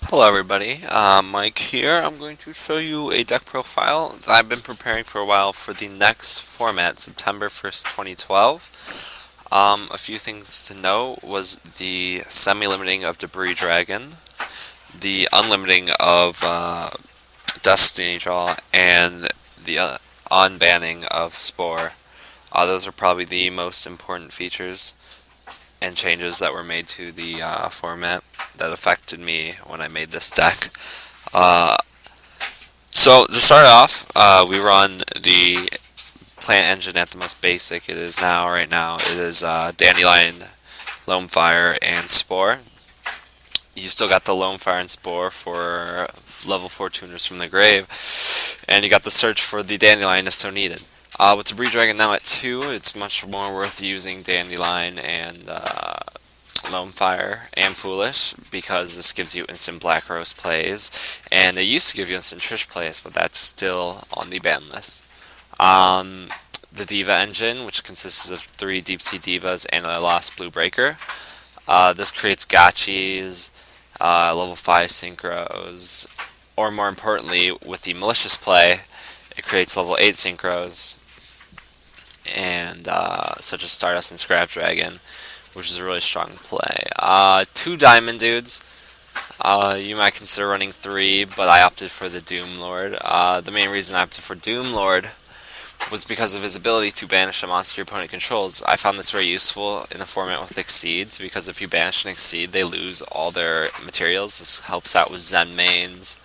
Hello everybody, Mike here. I'm going to show you a deck profile that I've been preparing for a while for the next format, September 1st, 2012. A few things to know was the semi-limiting of Debris Dragon, the unlimiting of Destiny Draw, and the unbanning of Spore. Those are probably the most important features and changes that were made to the format that affected me when I made this deck. Uh, so to start off, we run the plant engine at the most basic it is now. Right now, it is Dandelion, Loam Fire, and Spore. You still got the Loam Fire and Spore for level 4 tuners from the grave, and you got the search for the Dandelion if so needed. With Debris Dragon now at 2, it's much more worth using Dandelion and Loam Fire and Foolish because this gives you instant Black Rose plays, and it used to give you instant Trish plays, but that's still on the ban list. Um, the Diva engine, which consists of 3 Deep Sea Divas and a Lost Blue Breaker. This creates gotchis, level 5 synchros, or more importantly, with the malicious play, it creates level 8 synchros, and such as Stardust and Scrap Dragon, which is a really strong play. 2 Diamond Dudes. You might consider running 3, but I opted for the Doom Lord. The main reason I opted for Doom Lord was because of his ability to banish a monster your opponent controls. I found this very useful in a format with Exceeds, because if you banish an Exceed, they lose all their materials. This helps out with Zen mains.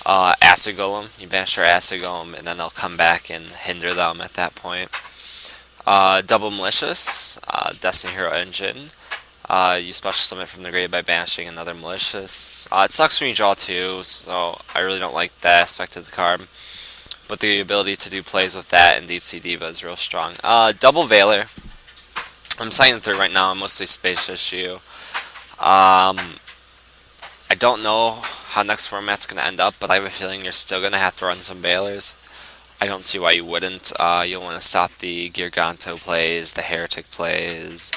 Acid Golem, you banish their Acid Golem, and then they'll come back and hinder them at that point. Double Malicious, Destiny Hero Engine. You special summon from the grave by banishing another Malicious. It sucks when you draw 2, so I really don't like that aspect of the card. But the ability to do plays with that and Deep Sea Diva is real strong. Double Veiler. I'm signing through right now, mostly Space Issue. I don't know how next format's going to end up, but I have a feeling you're still going to have to run some Veilers. I don't see why you wouldn't. You'll want to stop the Girganto plays, the Heretic plays.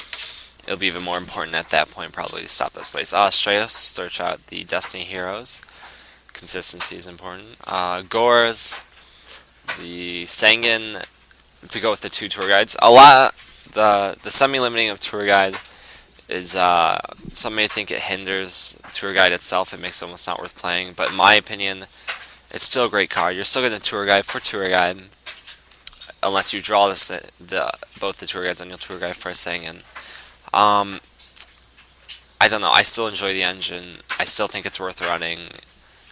It'll be even more important at that point, probably, to stop those plays. Strayos, search out the Destiny Heroes. Consistency is important. Gores, the Sangan, to go with the 2 tour guides. The semi-limiting of tour guide is, some may think it hinders tour guide itself. It makes it almost not worth playing, but in my opinion, it's still a great card. You're still getting a tour guide for tour guide, unless you draw both the tour guides and your tour guide for a Sangan. I don't know. I still enjoy the engine. I still think it's worth running.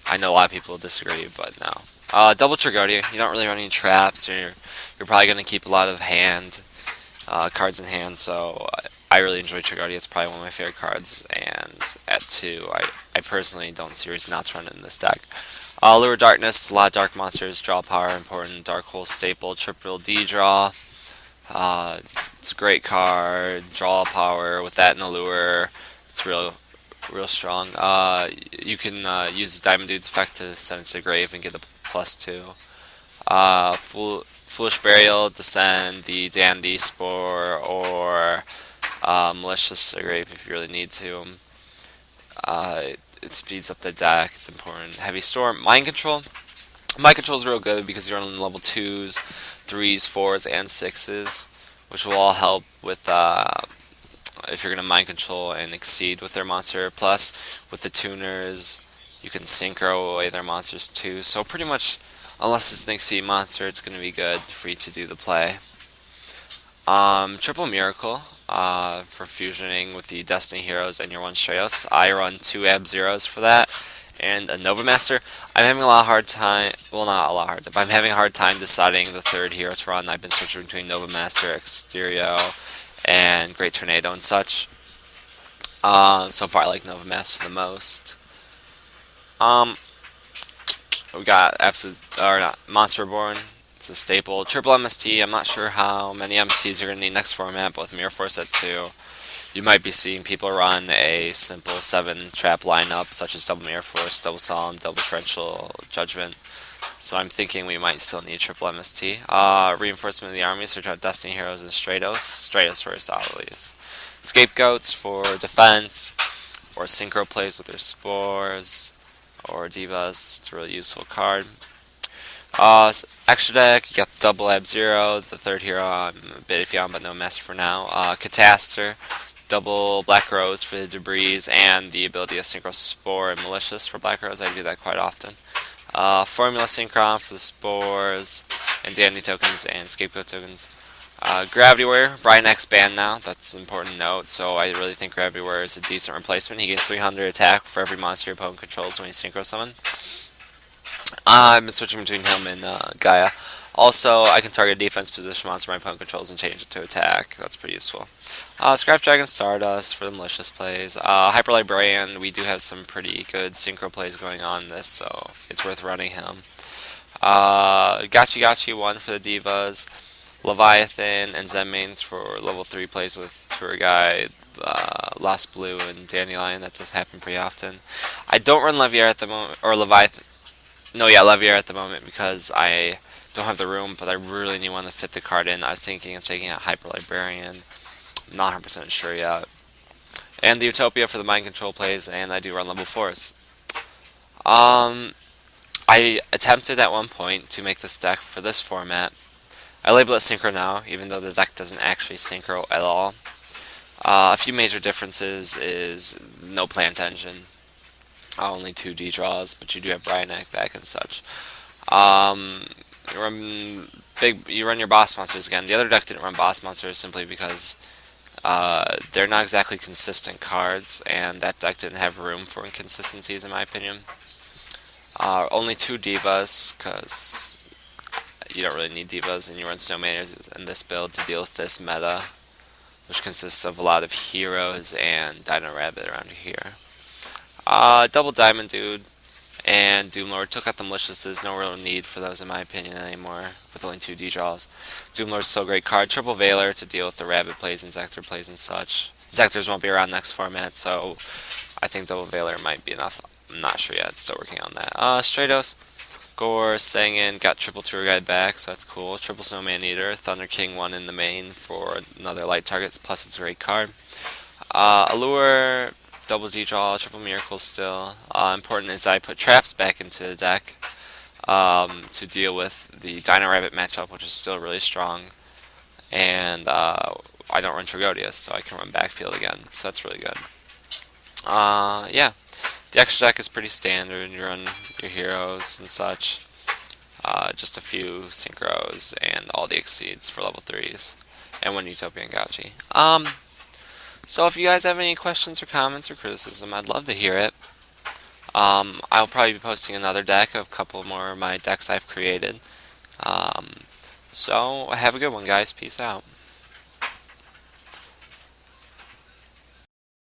I know a lot of people disagree, but no. Double Tragodia. You don't really run any traps. You're probably going to keep a lot of cards in hand, so I really enjoy Tragodia. It's probably one of my favorite cards, and at 2, I personally don't see a reason not to run it in this deck. Lure Darkness, a lot of dark monsters, draw power, important, Dark Hole staple, triple D draw. It's a great card, draw power, with that and a lure, it's real strong. You can use Diamond Dude's effect to send it to the grave and get a +2. Foolish Burial, descend the Dandy Spore, or Malicious to the grave if you really need to. It speeds up the deck, it's important. Heavy Storm, Mind Control. Mind Control is real good because you're on level 2s, 3s, 4s, and 6s, which will all help with if you're going to Mind Control and Exceed with their monster. Plus, with the tuners, you can Synchro away their monsters too. So pretty much, unless it's an Exceed monster, it's going to be good for you to do the play. Triple Miracle, for fusioning with the Destiny Heroes and your 1 Strayos. I run 2 Ab-Zeros for that, and a Nova Master. I'm having a lot of hard time, well, not a lot hard, but I'm having a hard time deciding the 3rd hero to run. I've been switching between Nova Master, Exterio, and Great Tornado and such. So far I like Nova Master the most. We got Monster Reborn. It's a staple. Triple MST. I'm not sure how many MSTs you're going to need next format, but with Mirror Force at 2, you might be seeing people run a simple 7 trap lineup, such as Double Mirror Force, Double Solemn, Double Torrential Judgment. So I'm thinking we might still need triple MST. Reinforcement of the army, search out Destiny Heroes and Stratos. Stratos first, always. Scapegoats for defense, or Synchro plays with their spores. or Divas. It's a really useful card. Extra deck, you got the double Ab-Zero, the third hero I'm a bit iffy on, but no mess for now. Cataster, double Black Rose for the Debris, and the ability to Synchro Spore and Malicious for Black Rose. I do that quite often. Formula Synchron for the Spores, and Dandy tokens and Scapegoat tokens. Gravity Warrior, Brian X banned now, that's an important note, so I really think Gravity Warrior is a decent replacement. He gains 300 attack for every monster your opponent controls when you Synchro Summon. I've been switching between him and Gaia. Also, I can target a defense position monster my opponent controls and change it to attack. That's pretty useful. Scrap Dragon Stardust for the malicious plays. Hyper Librarian, we do have some pretty good synchro plays going on in this, so it's worth running him. Gachi 1 for the Divas. Leviathan and Zen mains for level 3 plays with Tour Guide, Lost Blue, and Dandelion. That does happen pretty often. I don't run Leviair at the moment, or Leviathan. No, yeah, Leviair at the moment because I don't have the room, but I really need one to fit the card in. I was thinking of taking out Hyper Librarian. I'm not 100% sure yet. And the Utopia for the mind control plays, and I do run level 4s. I attempted at one point to make this deck for this format. I label it Synchro now, even though the deck doesn't actually Synchro at all. A few major differences is no plant engine. Only 2D draws, but you do have Bryanek back and such. You run your boss monsters again. The other deck didn't run boss monsters simply because they're not exactly consistent cards, and that deck didn't have room for inconsistencies in my opinion. Only 2 Divas, because you don't really need Divas, and you run Snowmaners in this build to deal with this meta, which consists of a lot of heroes and Dino Rabbit around here. Double Diamond Dude and Doomlord took out the Maliciouses. No real need for those in my opinion anymore, with only 2 D-draws. Doomlord's still a great card. Triple Veiler to deal with the Rabbit plays and Zector plays and such. Zectors won't be around next format, so I think Double Veiler might be enough. I'm not sure yet, still working on that. Stratos, Gore, Sangin, got triple Tour Guide back, so that's cool. Triple Snowman Eater, Thunder King 1 in the main for another light target, plus it's a great card. Allure, double D-draw, triple Miracle still. Important is I put traps back into the deck to deal with the Dino Rabbit matchup, which is still really strong. And I don't run Trigodius, so I can run Backfield again, so that's really good. Yeah. The extra deck is pretty standard. You run your heroes and such. Just a few synchros and all the exceeds for level 3s. And one Utopia and Gachi. So if you guys have any questions or comments or criticism, I'd love to hear it. I'll probably be posting another deck of a couple more of my decks I've created. So have a good one, guys. Peace out.